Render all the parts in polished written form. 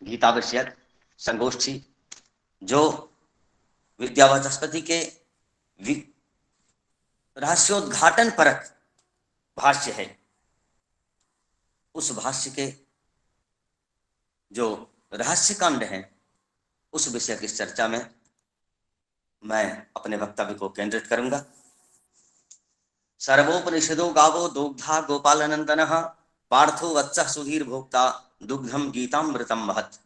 गीता विषयक संगोष्ठी जो विद्यावाचस्पति के रहस्योद्घाटन परक भाष्य है, उस भाष्य के जो रहस्य कांड है उस विषय की चर्चा में मैं अपने वक्तव्य को केंद्रित करूंगा। सर्वोपनिषदो गावो दुग्धा गोपालनंदनः पार्थो वत्सः सुधीर भोक्ता दुग्धम गीतामृतम महत्।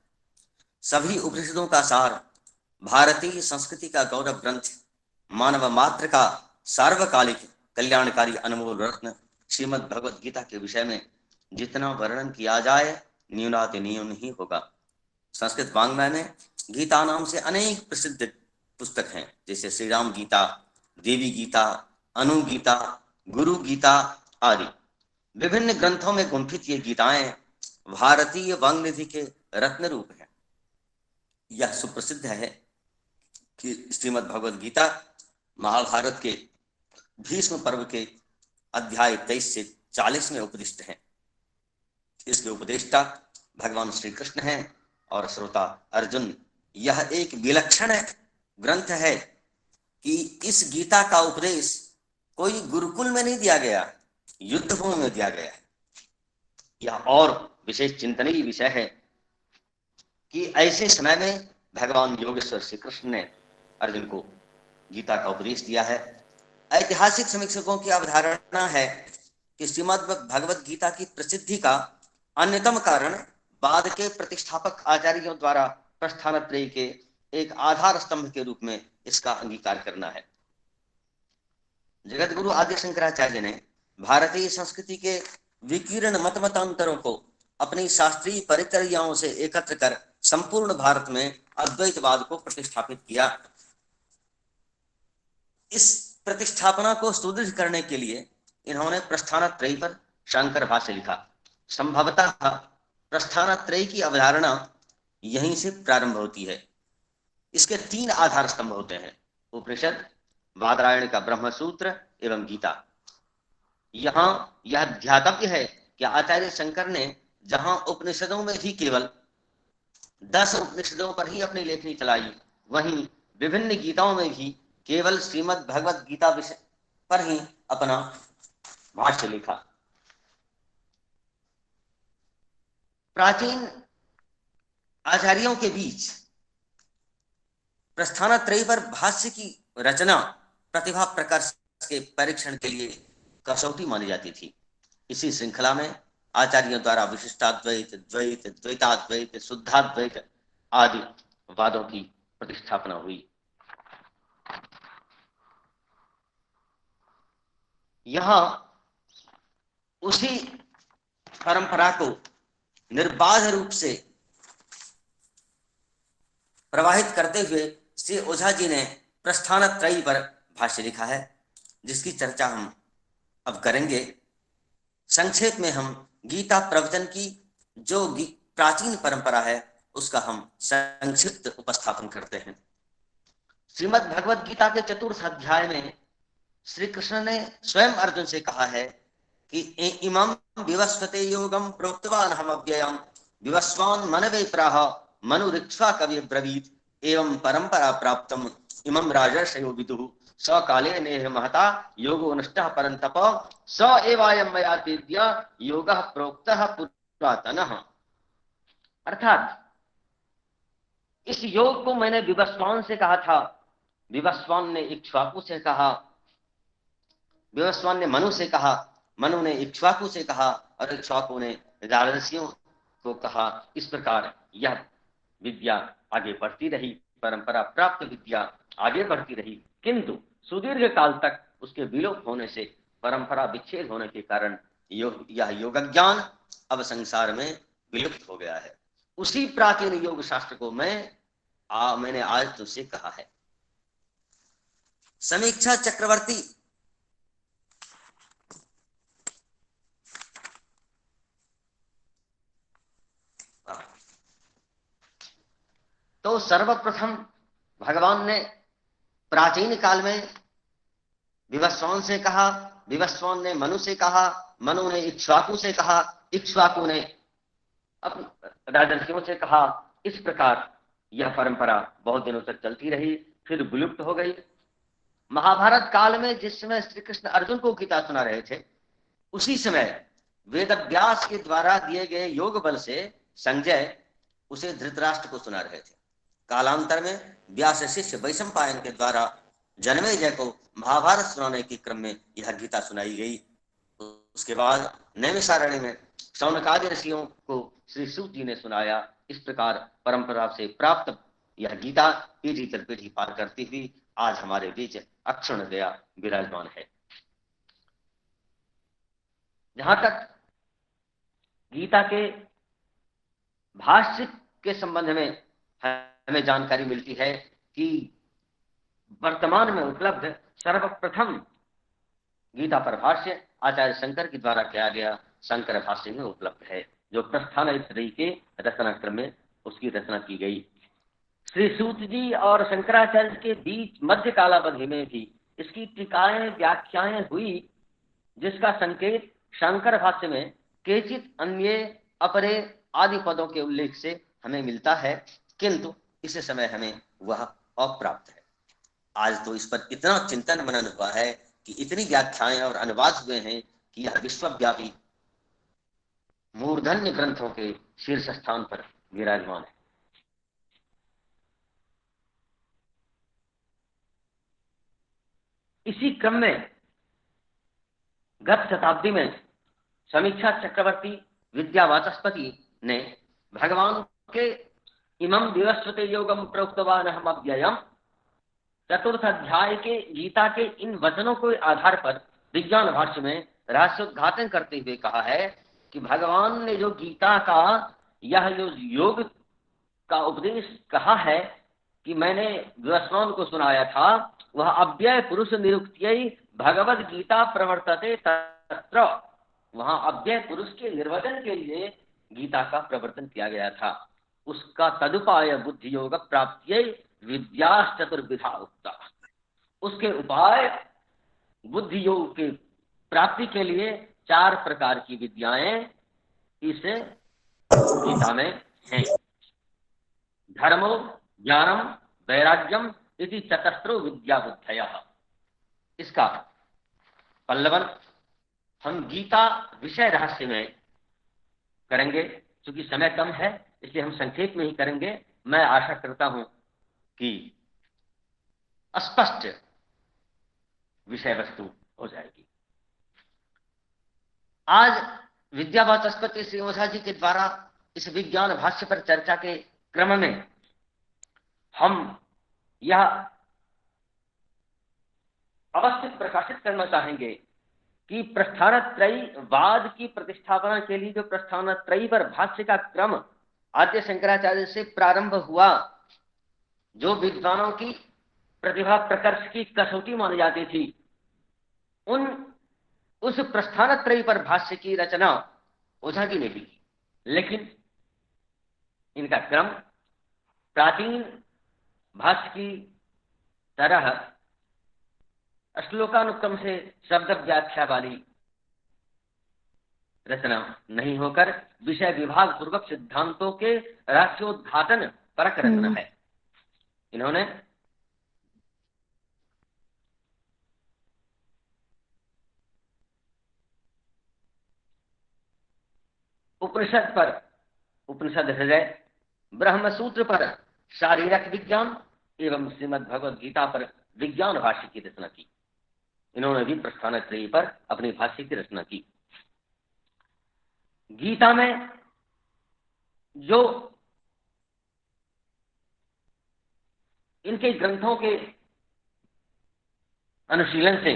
सभी उपनिषदों का सार, भारतीय संस्कृति का गौरव ग्रंथ, मानव मात्र का सार्वकालिक कल्याणकारी अनमोल रत्न श्रीमद् भगवद गीता के विषय में जितना वर्णन किया जाए न्यूनातिन्यून ही होगा। संस्कृत वाङ्मय में गीता नाम से अनेक प्रसिद्ध पुस्तक हैं, जैसे श्री राम गीता, देवी गीता, अनु गीता, गुरु गीता आदि। विभिन्न ग्रंथों में गुंफित ये गीताएं भारतीय वाङ्निधि के रत्न रूप हैं। यह सुप्रसिद्ध है कि श्रीमद् भगवद गीता महाभारत के भीष्म पर्व के अध्याय 23 से 40 में उपदिष्ट है। इसके उपदेष्टा भगवान श्री कृष्ण हैं और श्रोता अर्जुन। यह एक विलक्षण ग्रंथ है कि इस गीता का उपदेश कोई गुरुकुल में नहीं दिया गया, युद्ध भूमि में दिया गया है। यह और विशेष चिंतनीय विषय है कि ऐसे समय में भगवान योगेश्वर श्री कृष्ण ने अर्जुन को गीता का उपदेश दिया है। ऐतिहासिक समीक्षकों की अवधारणा है कि श्रीमद् भगवद गीता की प्रसिद्धि का अन्यतम कारण बाद के प्रतिष्ठापक आचार्यों द्वारा प्रस्थानत्रयी के एक आधार स्तंभ के रूप में इसका अंगीकार करना है। जगत गुरु आदि शंकराचार्य ने भारतीय संस्कृति के विकीर्ण मतमतांतरों को अपनी शास्त्रीय परिचर्याओं से एकत्र कर संपूर्ण भारत में अद्वैतवाद को प्रतिष्ठापित किया। इस प्रतिष्ठापना को सुदृढ़ करने के लिए इन्होंने प्रस्थानत्रयी पर शंकर भाष्य लिखा। संभवतः प्रस्थानत्रयी की अवधारणा यहीं से प्रारंभ होती है। इसके 3 आधार स्तंभ होते हैं: उपनिषद, बादरायण का ब्रह्म सूत्र एवं गीता। यहां यह ध्यातव्य है कि आचार्य शंकर ने जहां उपनिषदों में भी केवल 10 उपनिषदों पर ही अपनी लेखनी चलाई, वहीं विभिन्न गीताओं में भी केवल श्रीमद् भगवद गीता विषय पर ही अपना भाष्य लिखा। प्राचीन आचार्यों के बीच प्रस्थानत्रयी पर भाष्य की रचना प्रतिभा प्रकर्ष के परीक्षण के लिए कसौटी मानी जाती थी। इसी श्रृंखला में आचार्यों द्वारा विशिष्टाद्वैत, द्वैत, द्वैताद्वैत, शुद्धाद्वैत आदि वादों की प्रतिष्ठापना हुई। यहां उसी परंपरा को निर्बाध रूप से प्रवाहित करते हुए श्री ओझा जी ने प्रस्थानत्रयी पर भाष्य लिखा है, जिसकी चर्चा हम अब करेंगे। संक्षेप में हम गीता प्रवचन की जो प्राचीन परंपरा है उसका हम संक्षिप्त उपस्थापन करते हैं। श्रीमद् भगवद गीता के चतुर्थ अध्याय में श्री कृष्ण ने स्वयं अर्जुन से कहा है कि इमं विवस्वते योगम प्रोक्तवान हम अव्ययम विवस्वान मनवे प्राह मनुरिक्ष्वा कवि ब्रवीत एवं परंपरा प्राप्तम इमं राजर्षयो विदुः स काले नेह महता योगो नष्टः परंतप स एवायं मया तेद्य योगः प्रोक्तः पुरातनः। अर्थात इस योग को मैंने विवस्वान से कहा था, विवस्वान ने इक्ष्वाकु से कहा, विवस्वान ने मनु से कहा, मनु ने इक्ष्वाकु से कहा और इक्ष्वाकु ने राजर्षियों को कहा। इस प्रकार यह विद्या आगे बढ़ती रही, परंपरा प्राप्त विद्या आगे बढ़ती रही, किंतु सुदीर्घ काल तक उसके विलोप होने से, परंपरा विच्छेद होने के कारण यह योग ज्ञान अब संसार में विलुप्त हो गया है। उसी प्राचीन योग शास्त्र को मैंने आज तुझसे कहा है। समीक्षा चक्रवर्ती तो सर्वप्रथम भगवान ने प्राचीन काल में विवस्वान से कहा, विवस्वान ने मनु से कहा, मनु ने इक्ष्वाकु से कहा, इक्ष्वाकु ने राजर्षियों से कहा इस प्रकार यह परंपरा बहुत दिनों तक चलती रही, फिर विलुप्त हो गई। महाभारत काल में जिस समय श्री कृष्ण अर्जुन को गीता सुना रहे थे, उसी समय वेद व्यास के द्वारा दिए गए योग बल से संजय उसे धृतराष्ट्र को सुना रहे थे। कालांतर में व्यास शिष्य वैशंपायन के द्वारा जन्मेजय को महाभारत सुनाने के क्रम में यह गीता सुनाई गई। उसके बाद नैमिषारण्य में शौनकादि ऋषियों को श्री सूत जी ने सुनाया। इस प्रकार परंपरा से प्राप्त यह गीता पीढ़ी दर पीढ़ी पार करती हुई आज हमारे बीच अक्षुण्ण गया विराजमान है। जहां तक गीता के भाष्य के संबंध में हमें जानकारी मिलती है कि वर्तमान में उपलब्ध सर्वप्रथम गीता पर भाष्य आचार्य शंकर के द्वारा किया गया शंकर भाष्य में उपलब्ध है, जो प्रस्थान के रचना क्रम में उसकी रचना की गई। श्री सूत जी और शंकराचार्य के बीच मध्य कालावधि में भी इसकी टीकाएं व्याख्याएं हुई, जिसका संकेत शंकर भाष्य में केचित अन्य अपरे आदि पदों के उल्लेख से हमें मिलता है, किंतु इस समय हमें वह अप्राप्त है। आज तो इस पर इतना चिंतन मनन हुआ है कि इतनी व्याख्याएं और अनुवाद हुए हैं कि यह विश्वव्यापी मूर्धन्य ग्रंथों के शीर्ष स्थान पर विराजमान है। इसी क्रम में गत शताब्दी में समीक्षा चक्रवर्ती विद्यावाचस्पति ने भगवान के इमं विवस्वते योगम प्रोक्तवान हम अव्ययम चतुर्थ अध्याय के गीता के इन वचनों के आधार पर विज्ञान भाष्य में रहस्योद्घाटन करते हुए कहा है कि भगवान ने जो गीता का यह जो योग का उपदेश कहा है कि मैंने विवस्वान को सुनाया था, वह अव्यय पुरुष निरुक्त्यै भगवद गीता प्रवर्तते तत्र, वहां अव्यय पुरुष के निर्वचन के लिए गीता का प्रवर्तन किया गया था। उसका तदुपाय बुद्धि योग प्राप्त्यै विद्याश्चतुर्विधा उक्ता, उसके उपाय बुद्धि योग के प्राप्ति के लिए 4 प्रकार की विद्याएं इस गीता में हैं। धर्मो ज्ञानम वैराग्यम इति चतस्रो विद्या बुद्धयः। इसका पल्लवन हम गीता विषय रहस्य में करेंगे। क्योंकि समय कम है इसलिए हम संक्षेप में ही करेंगे। मैं आशा करता हूं कि स्पष्ट विषय वस्तु हो जाएगी। आज विद्यावाचस्पति श्री ओझा जी के द्वारा इस विज्ञान भाष्य पर चर्चा के क्रम में हम यह अवश्य प्रकाशित करना चाहेंगे कि प्रस्थानत्रयीवाद की प्रतिष्ठापना के लिए जो प्रस्थानत्रयी पर भाष्य का क्रम आद्य शंकराचार्य से प्रारंभ हुआ, जो विद्वानों की प्रतिभा प्रकर्ष की कसौटी मानी जाती थी, उस प्रस्थानत्रयी पर भाष्य की रचना ओझा जी ने भी की। लेकिन इनका क्रम प्राचीन भाष्य की तरह श्लोकानुक्रम से शब्द व्याख्या वाली रचना नहीं होकर विषय विभाग पूर्वक सिद्धांतों के रहस्योद्घाटन परक रचना है। इन्होंने उपनिषद पर उपनिषद हृदय, ब्रह्मसूत्र पर शारीरक विज्ञान एवं श्रीमद् भगवद गीता पर विज्ञान भाष्य की रचना की। इन्होंने भी प्रस्थानत्रयी पर अपनी भाष्य की रचना की। गीता में जो इनके ग्रंथों के अनुशीलन से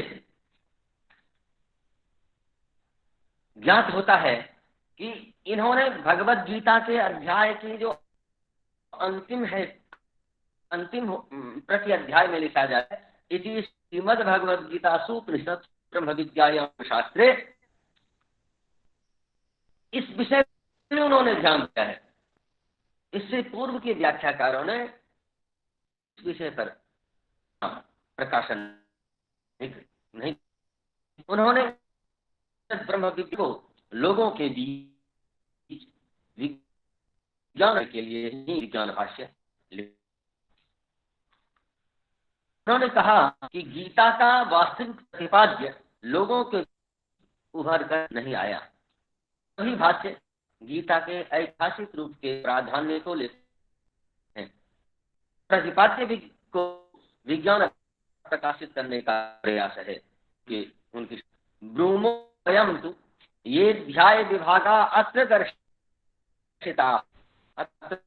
ज्ञात होता है कि इन्होंने भगवद गीता के अध्याय की जो अंतिम है, अंतिम प्रति अध्याय में लिखा जाता है इति श्रीमद् भगवद गीता सुपनिषद ब्रह्म विद्यायाम शास्त्रे, इस विषय में उन्होंने ध्यान दिया है। इससे पूर्व के व्याख्याकारों ने इस विषय पर प्रकाशन नहीं, उन्होंने ब्रह्म विद्या को लोगों के बीच विज्ञान के लिए ही विज्ञान भाष्य लिखा। उन्होंने कहा कि गीता का वास्तविक प्रतिपाद्य लोगों के उभर कर नहीं आया। वही भाष्य गीता के ऐतिहासिक रूप के प्राधान्य को लेते हैं। प्रतिपाद्य को विज्ञान प्रकाशित करने का प्रयास है कि उनकी ब्रूमोयम तु ये ध्याय विभागा अत्र दर्शिता अत्र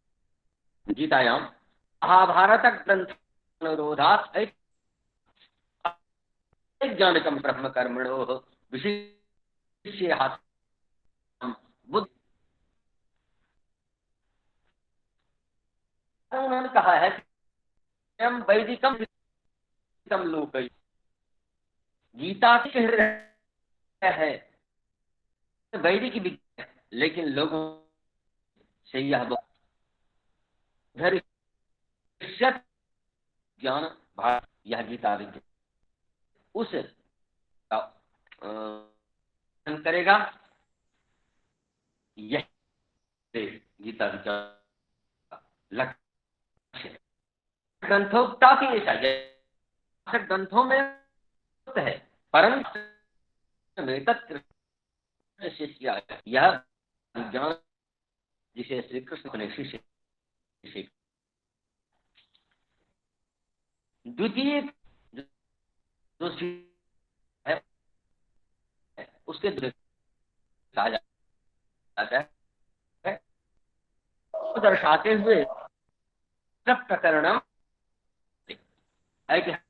गीतायां महाभारत ग्रंथ अनुरोधात् वैज्ञानिकं ब्रह्म कर्मणोः विशिष्य बुद्ध। उन्होंने कहा है कि वैदिकम लोक गीता के है वैदिक विज्ञान, लेकिन लोगों से यह ज्ञान यह गीता विज्ञान उस करेगा। यह गीता विज्ञान लक्ष्य ग्रंथोक्ता की ऐसा ग्रंथों में है, परंतु यह विज्ञान जिसे श्री कृष्ण ने शिष्य द्वितीय जो है उसके कहा जाता है दर्शाते हुए प्रकरण ऐतिहासिक